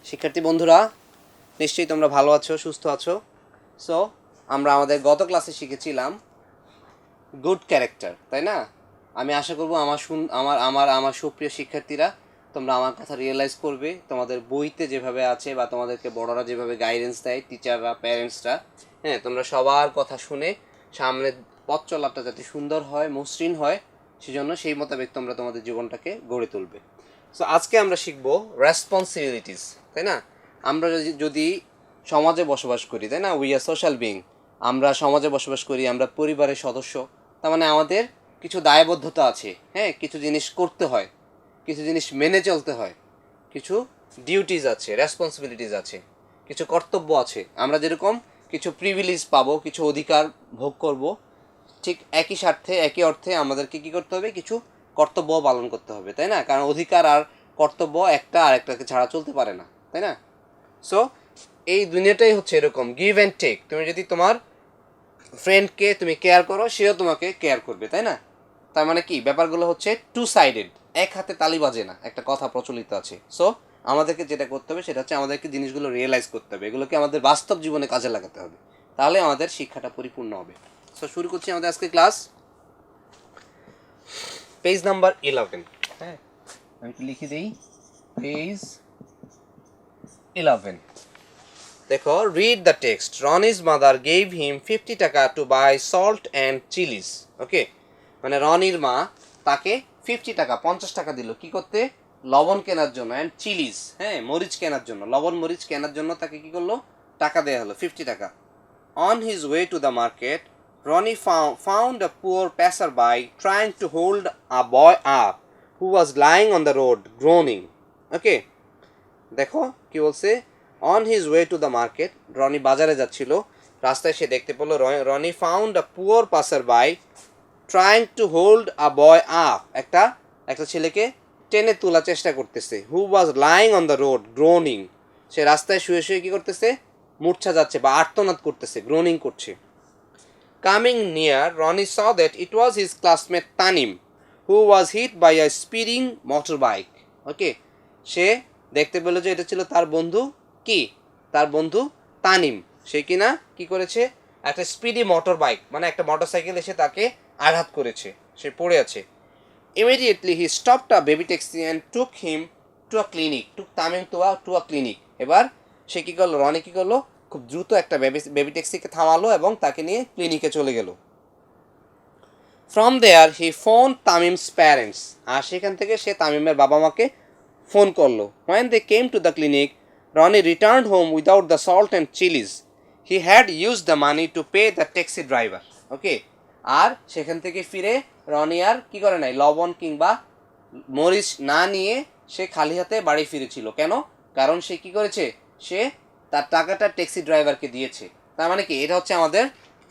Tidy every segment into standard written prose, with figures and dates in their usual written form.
শিক্ষার্থী বন্ধুরা, নিশ্চয়ই তোমরা ভালো আছো, সুস্থ আছো। সো আমরা আমাদের গত ক্লাসে শিখেছিলাম গুড ক্যারেক্টার, তাই না? আমি আশা করব আমার সুপ্রিয় শিক্ষার্থীরা তোমরা আমার কথা রিয়েলাইজ করবে। তোমাদের বইতে যেভাবে আছে বা তোমাদেরকে বড়রা যেভাবে গাইডেন্স দেয়, টিচাররা, প্যারেন্টসরা, হ্যাঁ, তোমরা সবার কথা শুনে সামনে পথ চলাটা যাতে সুন্দর হয়, মসৃণ হয়, সেজন্য সেই মোতাবেক তোমরা তোমাদের জীবনটাকে গড়ে তুলবে। সো আজকে আমরা শিখব রেসপন্সিবিলিটিস, তাই না? আমরা যদি সমাজে বসবাস করি, তাই না, উই আর সোশ্যাল বিং, আমরা সমাজে বসবাস করি, আমরা পরিবারের সদস্য, তার মানে আমাদের কিছু দায়বদ্ধতা আছে, হ্যাঁ, কিছু জিনিস করতে হয়, কিছু জিনিস মেনে চলতে হয়, কিছু ডিউটিস আছে, রেসপন্সিবিলিটিস আছে, কিছু কর্তব্য আছে। আমরা যেরকম কিছু প্রিভিলেজ পাবো, কিছু অধিকার ভোগ করব, ঠিক একই স্বার্থে একই অর্থে আমাদেরকে কী করতে হবে, কিছু কর্তব্য পালন করতে হবে, তাই না? কারণ অধিকার আর কর্তব্য একটা আর একটাকে ছাড়া চলতে পারে না, তাই না? সো এই দুনিয়াটাই হচ্ছে এরকম, গিভ অ্যান্ড টেক। তুমি যদি তোমার ফ্রেন্ডকে তুমি কেয়ার করো, সেও তোমাকে কেয়ার করবে, তাই না? তার মানে কি, ব্যাপারগুলো হচ্ছে টু সাইডেড, এক হাতে তালি বাজে না, একটা কথা প্রচলিত আছে। সো আমাদেরকে যেটা করতে হবে সেটা হচ্ছে আমাদেরকে জিনিসগুলো রিয়েলাইজ করতে হবে, এগুলোকে আমাদের বাস্তব জীবনে কাজে লাগাতে হবে, তাহলে আমাদের শিক্ষাটা পরিপূর্ণ হবে। সো শুরু করছি আমাদের আজকে ক্লাস, পেজ নাম্বার 11। হ্যাঁ, আমি একটু লিখে দিই, পেজ 11। দেখো, read the text. Roni's mother gave him 50 taka to buy salt and chillies. Okay, মানে রনির মা তাকে 50 টাকা, 50 টাকা দিল কি করতে? লবণ কেনার জন্য, অ্যান্ড চিলিস, হ্যাঁ, মরিচ কেনার জন্য, লবণ মরিচ কেনার জন্য তাকে কি করলো? টাকা দেওয়া হলো 50 টাকা। On his way to the market, Ronnie found a poor passerby trying to hold a boy up who was lying on the road groaning. Okay, দেখো কি বলছে, on his way to the market, Roni বাজারে যাচ্ছিল, রাস্তায় সে দেখতে পেলো Roni found a poor passerby trying to hold a boy up, একটা ছেলেকে টেনে তোলার চেষ্টা করতেছে, who was lying on the road groaning, সে রাস্তায় শুয়ে শুয়ে কী করতেছে? মূর্ছা যাচ্ছে বা আর্তনাদ করতেছে, গ্রোনিং করছে। Coming near, Roni saw that it was his classmate Tanim, who was hit by a speeding motorbike. Okay, সে দেখতে পেলো যে এটা ছিল তার বন্ধু, কি, তার বন্ধু তানিম। সে কিনা কি করেছে? একটা স্পিডি মোটর বাইক, মানে একটা মোটর সাইকেল এসে তাকে আঘাত করেছে, সে পড়ে আছে। Immediately he stopped a baby taxi and took him to a clinic, took Tamim to a clinic. এবার সে কী করলো, রনি কী করলো, খুব দ্রুত একটা বেবি ট্যাক্সিকে থামালো এবং তাকে নিয়ে ক্লিনিকে চলে গেল। From there he phone Tamim's parents, আর সেখান থেকে সে তামিমের বাবা মাকে ফোন করলো। When they came to the clinic, Roni returned home without the salt and chillies, he had use the money to pay the taxi driver. Okay, আর সেখান থেকে ফিরে রনি আর কী করে নাই, লবণ কিংবা মরিচ না নিয়ে সে খালি হাতে বাড়ি ফিরেছিল। কেন? কারণ সে কি করেছে, সে তার টাকাটা ট্যাক্সি ড্রাইভারকে দিয়েছে। তার মানে কি, এটা হচ্ছে আমাদের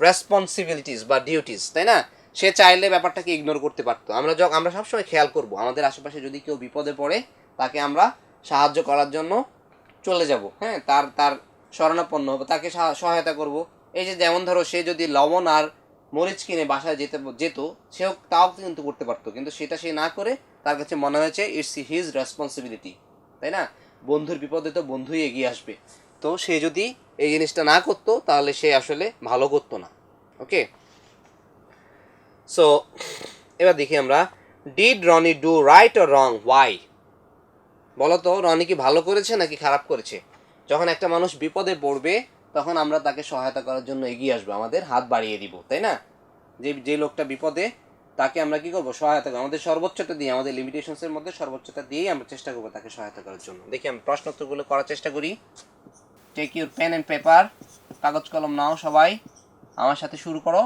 রেসপন্সিবিলিটিস বা ডিউটিস, তাই না? সে চাইলে ব্যাপারটাকে ইগনোর করতে পারতো। আমরা সবসময় খেয়াল করব, আমাদের আশেপাশে যদি কেউ বিপদে পড়ে তাকে আমরা সাহায্য করার জন্য চলে যাব, হ্যাঁ, তার শরণাপন্ন হবো, তাকে সহায়তা করব। এই যে যেমন ধরো, সে যদি লবণ আর মরিচ কিনে বাসায় যেত, সেও তাও কিন্তু করতে পারতো, কিন্তু সেটা সে না করে তার কাছে মনে হয়েছে ইটস হিজ রেসপন্সিবিলিটি, তাই না? বন্ধুর বিপদে তো বন্ধুই এগিয়ে আসবে। তো সে যদি এই জিনিসটা না করতো তাহলে সে আসলে ভালো করতো না। ওকে, সো এবার দেখি আমরা, did Roni do right or wrong, why? বলো তো, রনি কি ভালো করেছে নাকি খারাপ করেছে? যখন একটা মানুষ বিপদে পড়বে তখন আমরা তাকে সহায়তা করার জন্য এগিয়ে আসবো, আমাদের হাত বাড়িয়ে দিব, তাই না? যে লোকটা বিপদে, তাকে আমরা কি করবো? সহায়তা করবো, আমাদের সর্বোচ্চটা দিয়ে, আমাদের লিমিটেশনসের মধ্যে সর্বোচ্চটা দিয়েই আমরা চেষ্টা করবো তাকে সহায়তা করার জন্য। দেখি আমি প্রশ্ন উত্তরগুলো করার চেষ্টা করি। Take your pen and paper, কাগজ কলম নাও সবাই, আমার সাথে শুরু করো।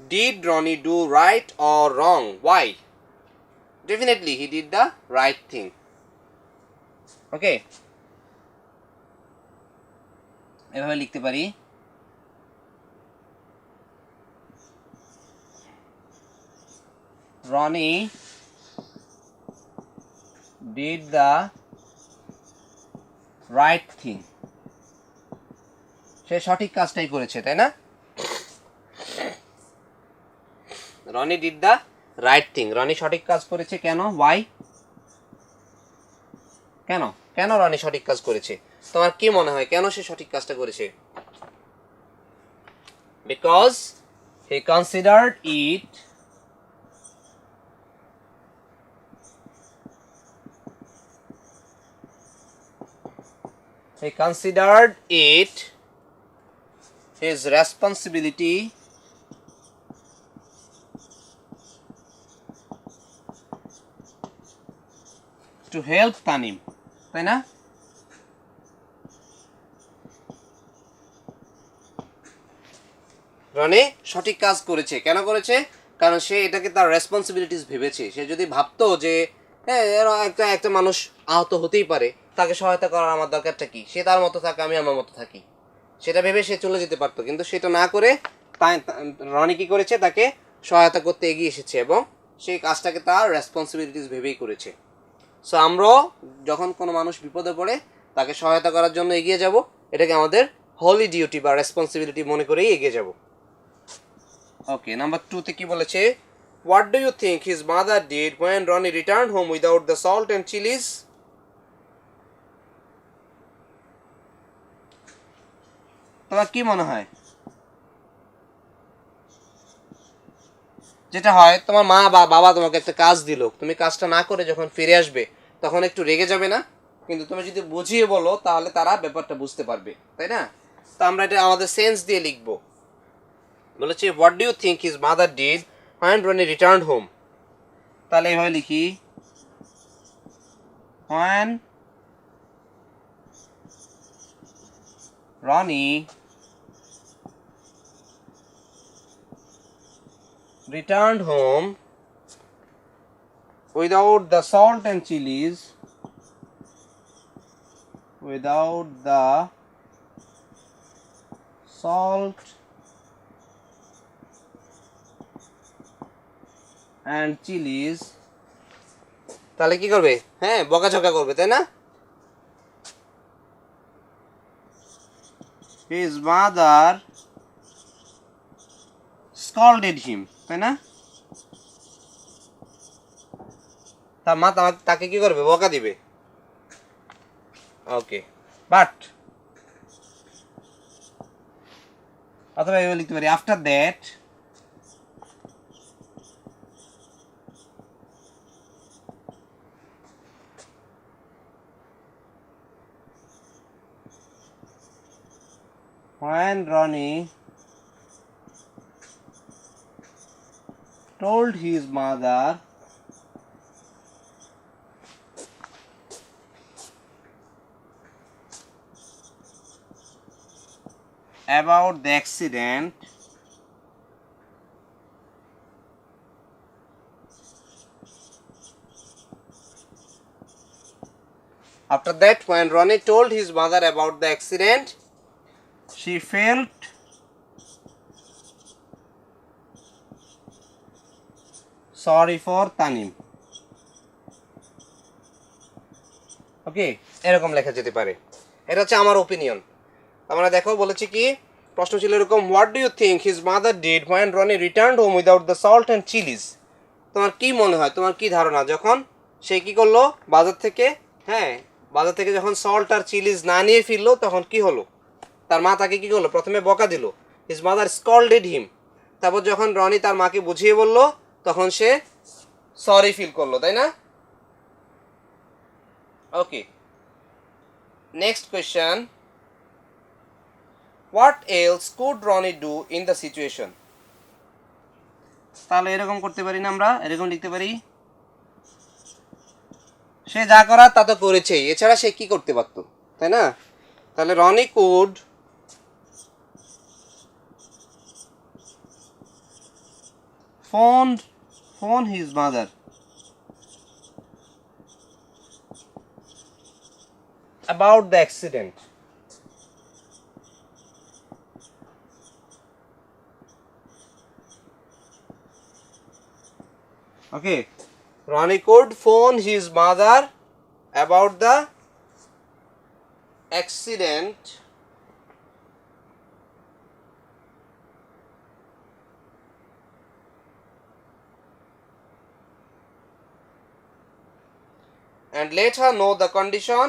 Did Ronnie do right or wrong? Why? Definitely he did the right thing. Okay, এভাবে লিখতে পারি, Ronnie did the right thing. সে সঠিক কাজটাই করেছে, তাই না? Roni did the right thing, Roni সঠিক কাজ করেছে। কেন? ওয়াই? কেন? কেন রনি সঠিক কাজ করেছে? তোমার কি মনে হয় কেন সে সঠিক কাজটা করেছে? Because he considered it his responsibility to help Tanim, তাই না? রনি সঠিক কাজ করেছে, কেন করেছে? কারণ সে এটাকে তার রেসপন্সিবিলিটিস ভেবেছে। সে যদি ভাবতো যে হ্যাঁ একটা মানুষ আহত হতেই পারে, তাকে সহায়তা করার আমার দরকারটা কি, সে তার মতো থাকে আমি আমার মতো থাকি, সেটা ভেবে সে চলে যেতে পারতো। কিন্তু সেটা না করে রনি কি করেছে, তাকে সহায়তা করতে এগিয়ে এসেছে এবং সেই কাজটাকে তার রেসপন্সিবিলিটিস ভেবেই করেছে। সো আমরাও যখন কোনো মানুষ বিপদে পড়ে তাকে সহায়তা করার জন্য এগিয়ে যাব, এটাকে আমাদের হোলি ডিউটি বা রেসপন্সিবিলিটি মনে করেই এগিয়ে যাব। ওকে, নাম্বার 2 তে কি বলেছে? What do you think his mother did when Roni return home without the salt and chillies? তোমার কি মনে হয়? যেটা হয়, তোমার মা বা বাবা তোমাকে একটা কাজ দিল, তুমি কাজটা না করে যখন ফিরে আসবে তখন একটু রেগে যাবে না? কিন্তু তুমি যদি বুঝিয়ে বলো তাহলে তারা ব্যাপারটা বুঝতে পারবে, তাই না? তো আমরা এটা আমাদের সেন্স দিয়ে লিখবো। বলেছে what do you think his mother did when Roni return home, তাহলে এইভাবে লিখি when Roni returned home without the salt and chilies, without the salt and chilies, তাহলে কি করবে? হ্যাঁ, বকাঝকা করবে, তাই না? His mother scolded him, তাই না? তার মা তাকে কি করবে? বকা দিবে। ওকে, বাট অথবা এভাবে লিখতে পারি after that when Ronnie told his mother about the accident, after that when Ronnie told his mother about the accident, she felt sorry for Tanim. ওকে, এরকম লেখা যেতে পারে। এটা হচ্ছে আমার ওপিনিয়ন। আমরা দেখো বলেছি কি, প্রশ্ন ছিল এরকম what do you think his mother did when Roni returned home without the salt and chillies. তোমার কি মনে হয়, তোমার কি ধারণা, যখন সে কি করলো বাজার থেকে, হ্যাঁ বাজার থেকে যখন সল্ট আর চিলিজ না নিয়ে ফিরলো তখন কি হলো? তার মা তাকে কি করলো? প্রথমে বকা দিল, হিজ মাদার স্কল্ডেড হিম। তারপর যখন রনি তার মাকে বুঝিয়ে বলল তখন সে সরি ফিল করলো, তাই না? Okay, next question, what else could Roni do in the situation? তাহলে এরকম করতে পারি না, আমরা এরকম লিখতে পারি সে যা করার তা তো করেছেই, এছাড়া সে কি করতে পারতো, তাই না? তাহলে Roni could phone his mother about the accident. Okay, Ronnie could phone his mother about the accident and let her know the condition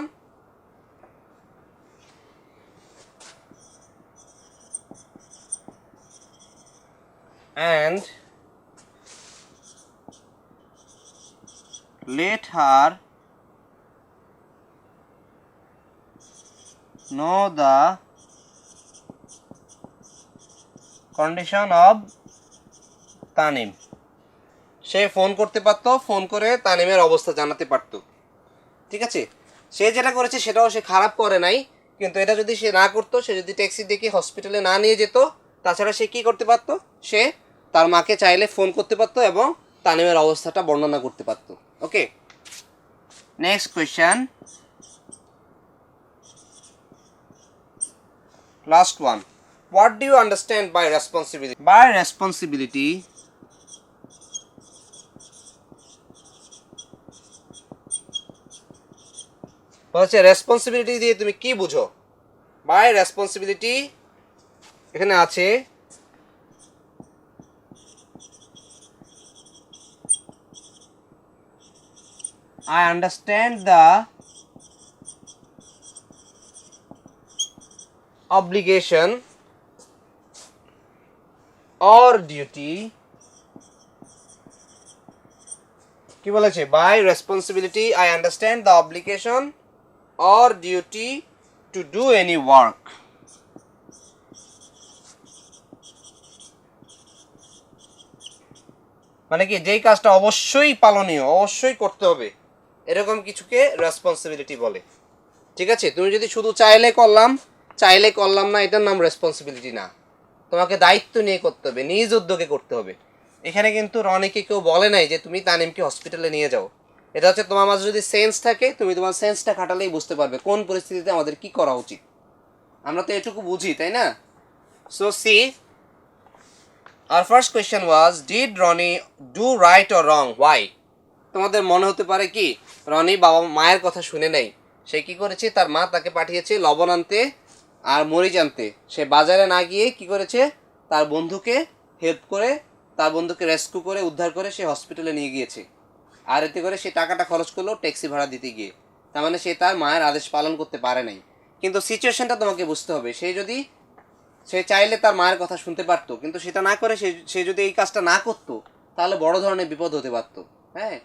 and let her know the condition of Tanim. Say phone করতে পারতো, phone করে তানিমের অবস্থা জানাতে পারতো। ঠিক আছে, সে যেটা করেছে সেটাও সে খারাপ করে নাই, কিন্তু এটা যদি সে না করতো, সে যদি ট্যাক্সি ডেকে হসপিটালে না নিয়ে যেত, তাছাড়া সে কি করতে পারতো, সে তার মাকে চাইলে ফোন করতে পারতো এবং তানিমের অবস্থাটা বর্ণনা করতে পারতো। Okay, next question, last one. What do you understand by responsibility? By responsibility হচ্ছে রেসপন্সিবিলিটি দিয়ে তুমি কি বুঝো? বাই রেসপন্সিবিলিটি এখানে আছে I understand the obligation or duty, কি বলেছে? By responsibility I understand the obligation or duty to do any work. মানে কি, যেই কাজটা অবশ্যই পালনীয়, অবশ্যই করতে হবে, এরকম কিছুকে রেসপন্সিবিলিটি বলে। ঠিক আছে, তুমি যদি শুধু চাইলে করলাম না, এটার নাম রেসপন্সিবিলিটি না। তোমাকে দায়িত্ব নিয়ে করতে হবে, নিজ উদ্যোগে করতে হবে। এখানে কিন্তু রনিকে কেউ বলে নাই যে তুমি তানিমকে হসপিটালে নিয়ে যাও। এটা হচ্ছে তোমার মাঝে যদি সেন্স থাকে, তুমি তোমার সেন্সটা খাটালেই বুঝতে পারবে কোন পরিস্থিতিতে আমাদের কি করা উচিত। আমরা তো এটুকু বুঝি, তাই না? So see, our first question was, did Ronnie do right or wrong? Why? তোমাদের মনে হতে পারে কি রনি বাবা মায়ের কথা শুনে নেই। সে কি করেছে, তার মা তাকে পাঠিয়েছে লবণ আনতে আর মরিচ আনতে, সে বাজারে না গিয়ে কি করেছে, তার বন্ধুকে হেল্প করে, তার বন্ধুকে রেস্কিউ করে উদ্ধার করে সে হসপিটালে নিয়ে গিয়েছে। আর এতে করে সে টাকাটা খরচ করলো ট্যাক্সি ভাড়া দিতে গিয়ে। তার মানে সে তার মায়ের আদেশ পালন করতে পারে নাই। কিন্তু সিচুয়েশনটা তোমাকে বুঝতে হবে, সে চাইলে তার মায়ের কথা শুনতে পারতো, কিন্তু সেটা না করে সে যদি এই কাজটা না করতো, তাহলে বড় ধরনের বিপদ হতে পারতো। হ্যাঁ,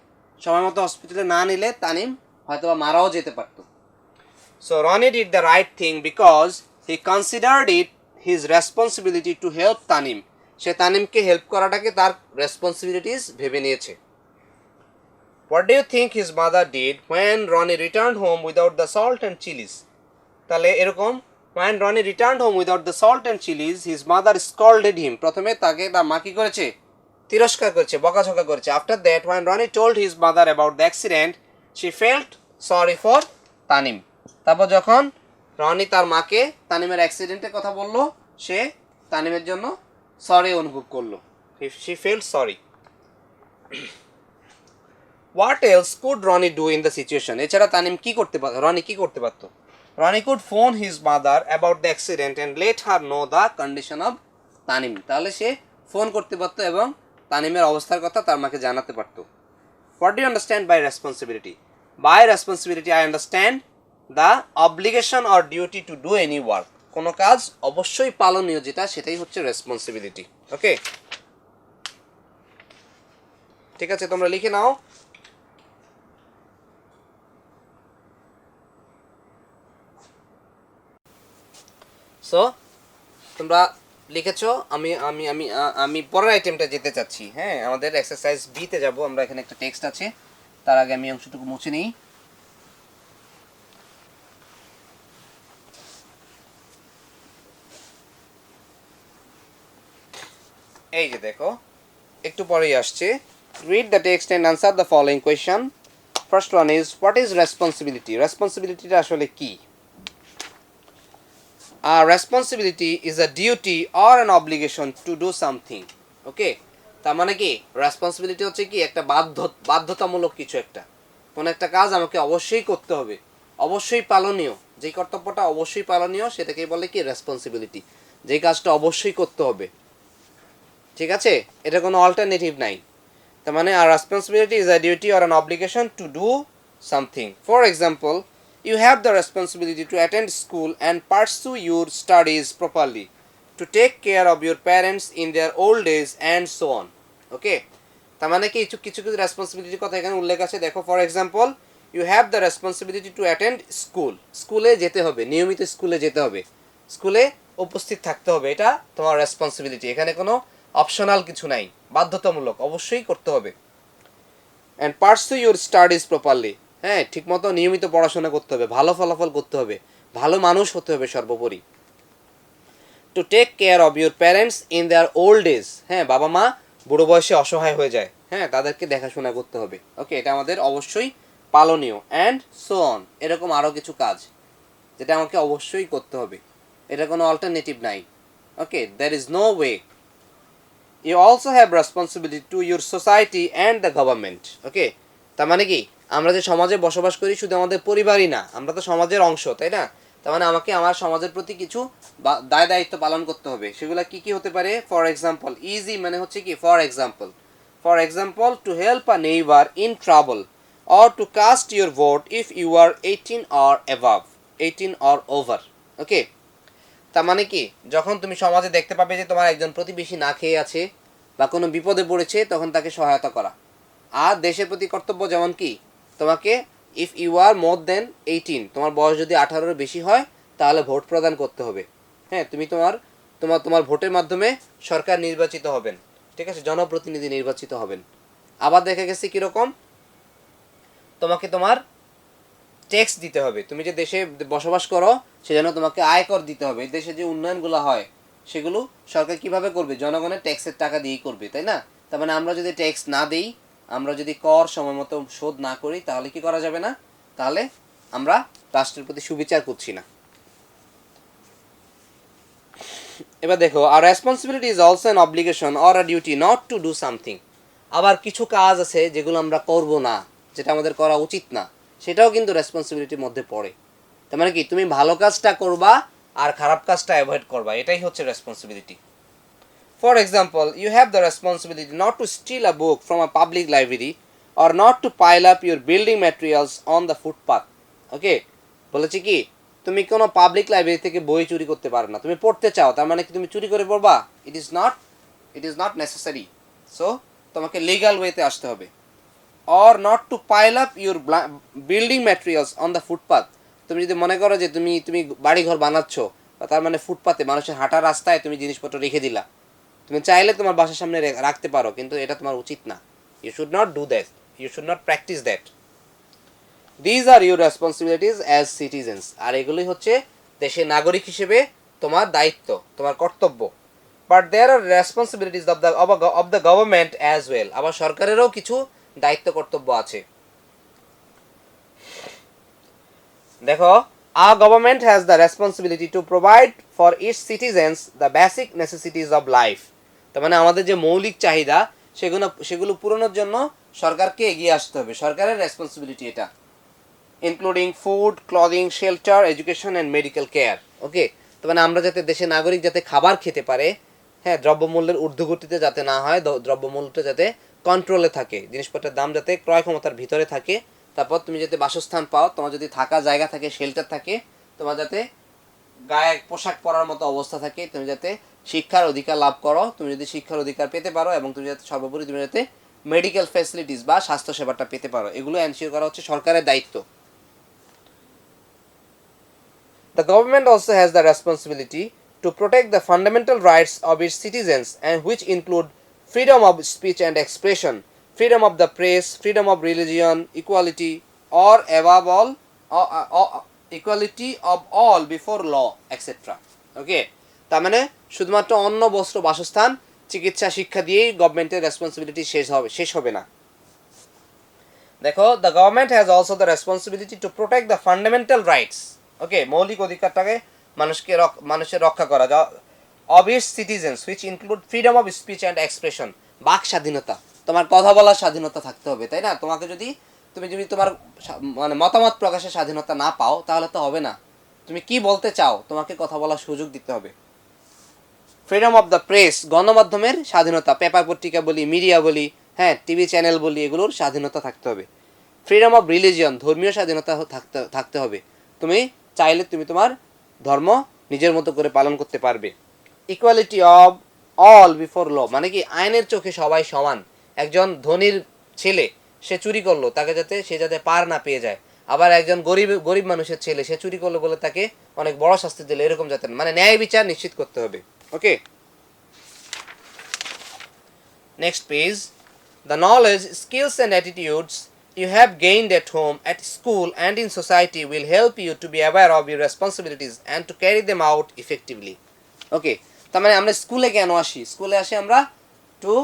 সময় মতো হসপিটালে না নিলে তানিম হয়তো বা মারাও যেতে পারতো। So Roni did the right thing because he considered it his responsibility to help Tanim. সে তানিমকে হেল্প করাটাকে তার রেসপন্সিবিলিটিস ভেবে নিয়েছে। What do you think his mother did when Roni return home without the salt and chillies? তাহলে এরকম, when Ronnie returned home without the salt and chilies, his mother scolded him. প্রথমে তাকে তার মা কি করেছে, তিরস্কার করেছে, বকাঝকা করেছে। After that, when Ronnie told his mother about the accident, she felt sorry for Tanim. তারপর যখন রনি তার মাকে তানিমের অ্যাক্সিডেন্টের কথা বলল, সে তানিমের জন্য সরি অনুভব করলো। She felt sorry. What else could Ronnie do in the situation? এছাড়া তানিম কি করতে পারত, রনি কি করতে পারতো? Ronnie could phone his mother about the accident and let her know the condition of Tanim. তাহলে সে ফোন করতে পারতো এবং তানিমের অবস্থার কথা তার মাকে জানাতে পারতো। What do you understand by responsibility? By responsibility I understand the obligation or duty to do any work. কোনো কাজ অবশ্যই পালনীয় যেটা, সেটাই হচ্ছে রেসপন্সিবিলিটি। ওকে, ঠিক আছে, তোমরা লিখে নাও। সো তোমরা লিখেছো, আমি আমি আমি আমি পরের আইটেমটা যেতে চাচ্ছি। হ্যাঁ, আমাদের এক্সারসাইজ বিতে যাব আমরা। এখানে একটা টেক্সট আছে, তার আগে আমি অংশটুকু মুছে নিই। এই যে দেখো, একটু পরেই আসছে। Read the text and answer the following question. First one is, what is responsibility? রেসপন্সিবিলিটিটা আসলে কি? A responsibility is a duty or an obligation to do something. ওকে, তার মানে কি রেসপন্সিবিলিটি হচ্ছে কি একটা বাধ্যতামূলক কিছু, একটা কোন একটা কাজ আমাকে অবশ্যই করতে হবে, অবশ্যই পালনীয়। যেই কর্তব্যটা অবশ্যই পালনীয় সেটাকেই বলে কি রেসপন্সিবিলিটি, যেই কাজটা অবশ্যই করতে হবে। ঠিক আছে, এটা কোনো অল্টারনেটিভ নাই। তার মানে আর responsibility is a duty or an obligation to do something. For example, you have the responsibility to attend school and pursue your studies properly. To to take care of your parents in their old age and so on. ওকে, তার মানে কি কিছু কিছু রেসপন্সিবিলিটির কথা এখানে উল্লেখ আছে। দেখো for example, you have the responsibility to attend school, স্কুলে যেতে হবে, নিয়মিত স্কুলে যেতে হবে, স্কুলে উপস্থিত থাকতে হবে, এটা তোমার রেসপন্সিবিলিটি। এখানে কোনো অপশনাল কিছু নাই, বাধ্যতামূলক, অবশ্যই করতে হবে। And pursue your studies properly, হ্যাঁ ঠিকমতো নিয়মিত পড়াশোনা করতে হবে, ভালো ফলাফল করতে হবে, ভালো মানুষ হতে হবে সর্বোপরি। To take care of your parents in their old age, হ্যাঁ বাবা মা বুড়ো বয়সে অসহায় হয়ে যায়, হ্যাঁ তাদেরকে দেখাশোনা করতে হবে। ওকে, এটা আমাদের অবশ্যই পালনীয়। অ্যান্ড সো অন, এরকম আরও কিছু কাজ যেটা আমাকে অবশ্যই করতে হবে, এটা কোনো অল্টারনেটিভ নাই। Okay, there is no way. You also have responsibility to your society and the government. Okay, তার মানে কি আমরা যে সমাজে বসবাস করি শুধু আমাদের পরিবারই না, আমরা তো সমাজের অংশ, তাই না? তার মানে আমাকে আমার সমাজের প্রতি কিছু দায় দায়িত্ব পালন করতে হবে। সেগুলো কি কি হতে পারে? ফর এক্সাম্পল, ইজি মানে হচ্ছে কি for example to help a neighbour in trouble or to cast your vote if you are 18 or above, 18 or over. Okay, তার মানে কি যখন তুমি সমাজে দেখতে পাবে যে তোমার একজন প্রতিবেশী না খেয়ে আছে বা কোনো বিপদে পড়েছে, তখন তাকে সহায়তা করা। আর দেশের প্রতি কর্তব্য যেমন কি তোমাকে, ইফ ইউ আর মোর দেন 18, তোমার বয়স যদি 18-এর বেশি হয় তাহলে ভোট প্রদান করতে হবে। হ্যাঁ, তুমি তোমার তোমার তোমার ভোটের মাধ্যমে সরকার নির্বাচিত হবেন, ঠিক আছে, জনপ্রতিনিধি নির্বাচিত হবেন। আবার দেখা গেছে কীরকম, তোমাকে তোমার ট্যাক্স দিতে হবে, তুমি যে দেশে বসবাস করো সেজন্য তোমাকে আয়কর দিতে হবে। দেশে যে উন্নয়নগুলো হয় সেগুলো সরকার কিভাবে করবে? জনগণের ট্যাক্সের টাকা দিয়েই করবে, তাই না? তার মানে আমরা যদি ট্যাক্স না দিই, আমরা যদি কর সময় মতো শোধ না করি, তাহলে কি করা যাবে না? তাহলে আমরা রাষ্ট্রের প্রতি সুবিচার করছি না। এবার দেখো, আর responsibility is also an obligation or a duty not to do something. আবার কিছু কাজ আছে যেগুলো আমরা করব না, যেটা আমাদের করা উচিত না, সেটাও কিন্তু রেসপন্সিবিলিটির মধ্যে পড়ে। তার মানে কি তুমি ভালো কাজটা করবা আর খারাপ কাজটা অ্যাভয়েড করবা, এটাই হচ্ছে responsibility. For example, you have the responsibility not to steal a book from a public library or not to pile up your building materials on the footpath. Okay, বলেছি কি তুমি কোনো পাবলিক লাইব্রেরি থেকে বই চুরি করতে পারো না। তুমি পড়তে চাও, তার মানে কি তুমি চুরি করে পড়বা? It is not necessary. So তোমাকে লিগাল ওয়েতে আসতে হবে। Or not to pile up your building materials on the footpath. তুমি যদি মনে করো যে তুমি বাড়িঘর বানাচ্ছ, তার মানে ফুটপাতে মানুষের হাঁটার রাস্তায় তুমি জিনিসপত্র রেখে দিলা। তুমি চাইলে তোমার বাসার সামনে রাখতে পারো, কিন্তু এটা তোমার উচিত না। You should not do that, you should not practise that. These are your responsibilities as citizens. আর এগুলোই হচ্ছে দেশের নাগরিক হিসেবে তোমার দায়িত্ব, তোমার কর্তব্য। But there are responsibilities of the government as well. আবার সরকারেরও কিছু দায়িত্ব কর্তব্য আছে। দেখো, a government has the responsibility to provide for its citizens the basic necessities of life. তার মানে আমাদের যে মৌলিক চাহিদা সেগুলো পূরণের জন্য সরকারকে এগিয়ে আসতে হবে, সরকারের রেসপন্সিবিলিটি এটা। Including food, clothing, shelter, education and medical care. Okay, তার মানে আমরা যাতে দেশের নাগরিক যাতে খাবার খেতে পারে, হ্যাঁ দ্রব্যমূল্যের ঊর্ধ্বগতিতে যাতে না হয়, দ্রব্যমূল্যটা যাতে কন্ট্রোলে থাকে, জিনিসপত্রের দাম যাতে ক্রয় ক্ষমতার ভিতরে থাকে। তারপর তুমি যাতে বাসস্থান পাও, তোমার যদি থাকার জায়গা থাকে, শেল্টার থাকে, তোমার যাতে গায়ে পোশাক পরার মতো অবস্থা থাকে, তুমি যাতে শিক্ষার অধিকার লাভ করো, তুমি যদি শিক্ষার অধিকার পেতে পারো, এবং তুমি যাতে সর্বোপরি তুমি যাতে মেডিকেল ফ্যাসিলিটিস বা স্বাস্থ্যসেবাটা পেতে পারো, এগুলো এনশিওর করা হচ্ছে সরকারের দায়িত্ব। The government also has the responsibility to protect the fundamental rights of its citizens, and which include freedom of speech and expression, freedom of the press, freedom of religion, equality, or above all, equality of all before law, etc. Okay, তার মানে শুধুমাত্র অন্ন, বস্ত্র, বাসস্থান, চিকিৎসা, শিক্ষা দিয়েই গভর্নমেন্টের রেসপন্সিবিলিটি শেষ হবে না। দেখো, the government has also the responsibility to protect the fundamental rights, ওকে, মৌলিক অধিকারটাকে মানুষের রক্ষা করা, of it's citizens, which include freedom of speech and expression, বাক স্বাধীনতা, তোমার কথা বলার স্বাধীনতা থাকতে হবে, তাই না? তুমি যদি তোমার মানে মতামত প্রকাশের স্বাধীনতা না পাও, তাহলে তো হবে না। তুমি কি বলতে চাও, তোমাকে কথা বলার সুযোগ দিতে হবে। ফ্রিডম অফ দ্য প্রেস, গণমাধ্যমের স্বাধীনতা, পেপার পত্রিকা বলি, মিডিয়া বলি, হ্যাঁ টিভি চ্যানেল বলি, এগুলোর স্বাধীনতা থাকতে হবে। ফ্রিডম অফ রিলিজিয়ন, ধর্মীয় স্বাধীনতা থাকতে হবে, তুমি চাইলে তুমি তোমার ধর্ম নিজের মতো করে পালন করতে পারবে। Equality of all before law, মানে কি আইনের চোখে সবাই সমান। একজন ধনীর ছেলে সে চুরি করলো, তাকে যাতে সে যাতে পার না পেয়ে যায়। আবার একজন গরিব গরিব মানুষের ছেলে সে চুরি করলো বলে তাকে অনেক বড় শাস্তি দিল, এরকম যাতে মানে ন্যায় বিচার নিশ্চিত করতে হবে। ওকে, next page. The knowledge, skills and attitudes you have gained at home, at school and in society will help you to be aware of your responsibilities and to carry them out effectively. ওকে, তার মানে আমরা স্কুলে কেন আসি? স্কুলে আসি আমরা to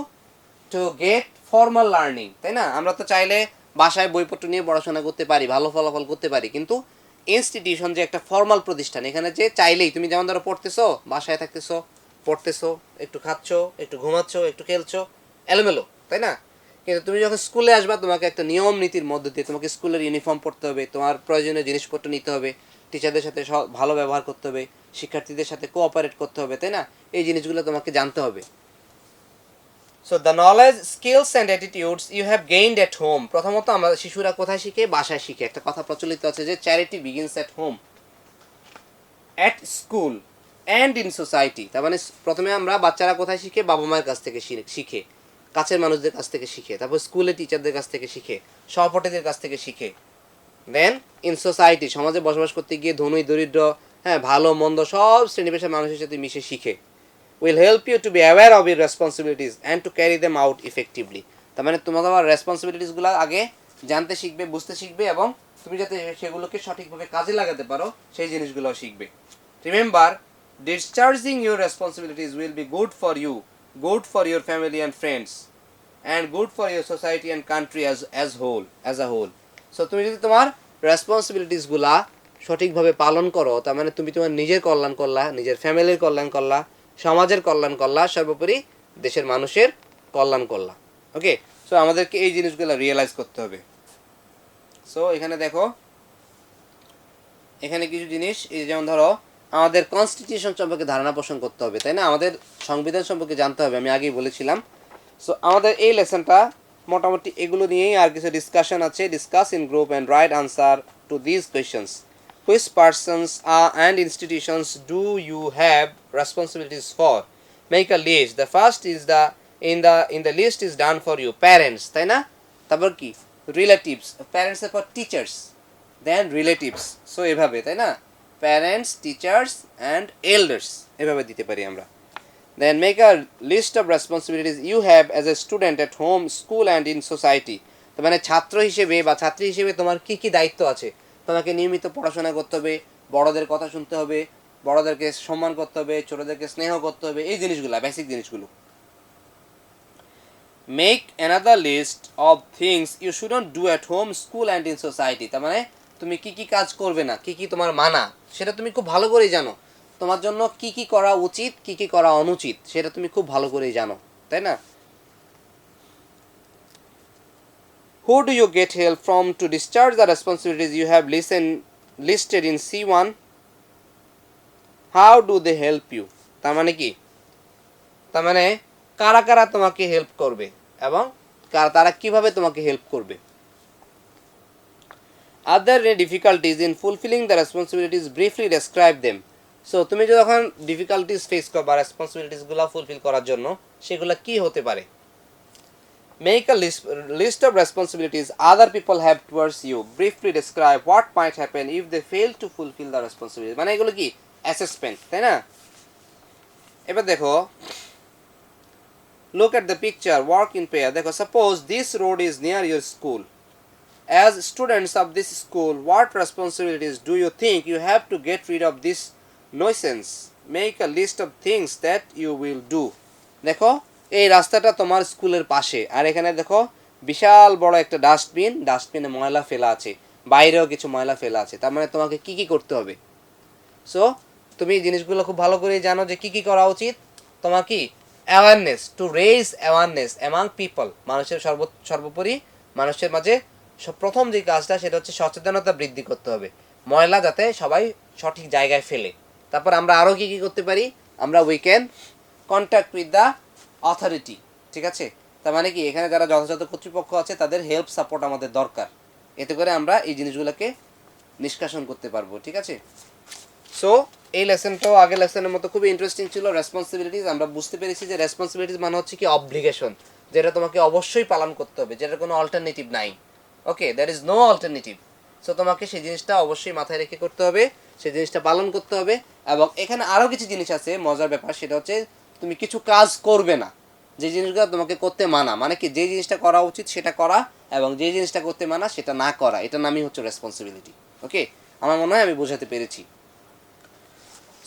to get formal learning, তাই না? আমরা তো চাইলে বাসায় বইপত্র নিয়ে পড়াশোনা করতে পারি, ভালো ফলাফল করতে পারি, কিন্তু ইনস্টিটিউশন যে একটা ফর্মাল প্রতিষ্ঠান, এখানে যে চাইলেই তুমি যেমন ধরো পড়তেছো, বাসায় থাকতেছো, পড়তেছো, একটু খাচ্ছো, একটু ঘুমাচ্ছ, একটু খেলছো, এলোমেলো, তাই না? কিন্তু তুমি যখন স্কুলে আসবা, তোমাকে একটা নিয়ম নীতির মধ্য দিয়ে তোমাকে স্কুলের ইউনিফর্ম পরতে হবে, তোমার প্রয়োজনীয় জিনিসপত্র নিতে হবে, টিচারদের সাথে ভালো ব্যবহার করতে হবে, শিক্ষার্থীদের সাথে কোঅপারেট করতে হবে, তাই না? এই জিনিসগুলো তোমাকে জানতে হবে। So the knowledge, skills and attitudes you have gained at home, প্রথমত আমরা শিশুরা কোথায় শিখে? বাসায় শিখে। একটা কথা প্রচলিত আছে যে charity begins at home, at school and in society. তার মানে প্রথমে আমরা বাচ্চারা কোথায় শিখে? বাবা মায়ের কাছ থেকে শিখে, কাছের মানুষদের কাছ থেকে শিখে, তারপর স্কুলে টিচারদের কাছ থেকে শিখে, সহপাঠীদের কাছ থেকে শিখে, দেন ইন সোসাইটি সমাজে বসবাস করতে গিয়ে ধনী দরিদ্র, হ্যাঁ, ভালো মন্দ সব শ্রেণী পেশার মানুষের সাথে মিশে শিখে। Will help you to be aware of your responsibilities and to carry them out effectively. তার মানে তোমাদের রেসপন্সিবিলিটিসগুলো আগে জানতে শিখবে, বুঝতে শিখবে, এবং তুমি যাতে সেগুলোকে সঠিকভাবে কাজে লাগাতে পারো সেই জিনিসগুলো শিখবে। Remember, discharging your responsibilities will be good for you, good for your family and friends, and good for your society and country as a whole. So তুমি যদি তোমার রেসপন্সিবিলিটিসগুলা সঠিকভাবে পালন করো, তার মানে তুমি তোমার নিজের কল্যাণ করলা, নিজের ফ্যামিলির কল্যাণ করলা, সমাজের কল্যাণ করলা, সর্বোপরি দেশের মানুষের কল্যাণ করলা। ওকে, সো আমাদেরকে এই জিনিসগুলো রিয়েলাইজ করতে হবে। সো এখানে দেখো, এখানে কিছু জিনিস, এই যেমন ধরো আমাদের কনস্টিটিউশন সম্পর্কে ধারণা পোষণ করতে হবে, তাই না? আমাদের সংবিধান সম্পর্কে জানতে হবে, আমি আগেই বলেছিলাম। সো আমাদের এই লেসনটা মোটামুটি এগুলো নিয়েই, আর কিছু ডিসকাশন আছে। Discuss in group and write answer to this questions. Which persons and institutions do you have responsibilities for? Make a list. The first is the in the list is done for you, parents, তাই না? তারপর কি? Relatives, প্যারেন্টসের পর teachers, দেন relatives. So এভাবে, তাই না? Parents, teachers and elders, এভাবে দিতে পারি আমরা। Then make a list of responsibilities you have as a student at home, school and in society. তার মানে ছাত্র হিসেবে বা ছাত্রী হিসেবে তোমার কি কি দায়িত্ব আছে? তোমাকে নিয়মিত পড়াশোনা করতে হবে, বড়দের কথা শুনতে হবে, বড়দেরকে সম্মান করতে হবে, ছোটদেরকে স্নেহ করতে হবে, এই জিনিসগুলো বেসিক জিনিসগুলো। Make another list of things you shouldn't do at home, school and in society. তার মানে তুমি কি কি কাজ করবে না, কি কি তোমার মানা, সেটা তুমি খুব ভালো করেই জানো। তোমার জন্য কি কি করা উচিত, কি কি করা অনুচিত, সেটা তুমি খুব ভালো করেই জানো, তাই না? Who do you get help from to discharge the responsibilities you have listed in C1? How do they help you? তার মানে কি? তার মানে কারা কারা তোমাকে হেল্প করবে এবং তারা কিভাবে তোমাকে হেল্প করবে। Are there any difficulties in fulfilling the responsibilities? Briefly describe them. So তুমি যখন ডিফিকাল্টিস ফেস করবা রেসপন্সিবিলিটিসগুলো ফুলফিল করার জন্য, সেগুলো কি হতে পারে? Make a list of responsibilities other people have towards you. Briefly describe what might happen if they fail to fulfil the responsibility. মানে এগুলো কি? অ্যাসেসমেন্ট, তাই না? এবার দেখো, look at the picture, work in pair. দেখো, suppose this road is near your school. As students of this school, what responsibilities do you think you have to get rid of this nuisance? Make a list of things that you will do. দেখো, এই রাস্তাটা তোমার স্কুলের পাশে, আর এখানে দেখো বিশাল বড় একটা ডাস্টবিন, ডাস্টবিনে ময়লা ফেলা আছে, বাইরেও কিছু ময়লা ফেলা আছে। তার মানে তোমাকে কি কি করতে হবে? সো তুমি এই জিনিসগুলো খুব ভালো করে জানো যে কি কি করা উচিত। তোমার কি? Awareness, two raise awareness among people, মানুষের সর্বোপরি মানুষের মাঝে প্রথম যে কাজটা সেটা হচ্ছে সচেতনতা বৃদ্ধি করতে হবে, ময়লা যাতে সবাই সঠিক জায়গায় ফেলে। তারপর আমরা আরও কি কি করতে পারি? আমরা we can contact with the authority, ঠিক আছে? তার মানে কি, এখানে যারা যথাযথ কর্তৃপক্ষ আছে তাদের হেল্প সাপোর্ট আমাদের দরকার, এতে করে আমরা এই জিনিসগুলোকে নিষ্কাশন করতে পারবো, ঠিক আছে? সো এই লেসনটাও আগের লেসনের মতো খুবই ইন্টারেস্টিং ছিল। রেসপন্সিবিলিটিস আমরা বুঝতে পেরেছি যে রেসপন্সিবিলিটিস মানে হচ্ছে কি অব্লিগেশন, যেটা তোমাকে অবশ্যই পালন করতে হবে, যেটার কোনো অল্টারনেটিভ নাই। Okay, there is no alternative. So তোমাকে সেই জিনিসটা অবশ্যই মাথায় রেখে করতে হবে, সেই জিনিসটা পালন করতে হবে। এবং এখানে আরও কিছু জিনিস আছে মজার ব্যাপার, সেটা হচ্ছে তুমি কিছু কাজ করবে না, যে জিনিসগুলো তোমাকে করতে মানা, মানে কি যে জিনিসটা করা উচিত সেটা করা, এবং যে জিনিসটা করতে মানা সেটা না করা, এটার নামই হচ্ছে রেসপন্সিবিলিটি। ওকে, আমার মনে হয় আমি বোঝাতে পেরেছি।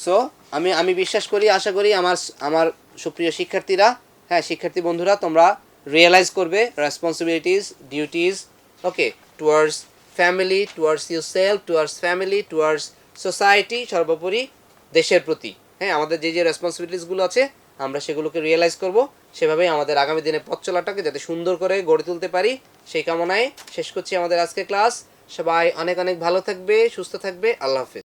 সো আমি বিশ্বাস করি, আশা করি আমার আমার সুপ্রিয় শিক্ষার্থীরা, হ্যাঁ শিক্ষার্থী বন্ধুরা, তোমরা রিয়েলাইজ করবে responsibilities, duties, okay, towards family, towards your self, towards family, towards society, সর্বোপরি দেশের প্রতি। হ্যাঁ, আমাদের যে যে রেসপন্সিবিলিটিসগুলো আছে আমরা সেগুলোকে রিয়েলাইজ করব, সেভাবেই আমাদের আগামী দিনে পথ চলাটাকে যাতে সুন্দর করে গড়ে তুলতে পারি, সেই কামনায় শেষ করছি আমাদের আজকের ক্লাস। সবাই অনেক অনেক ভালো থাকবে, সুস্থ থাকবে। আল্লাহ হাফেজ।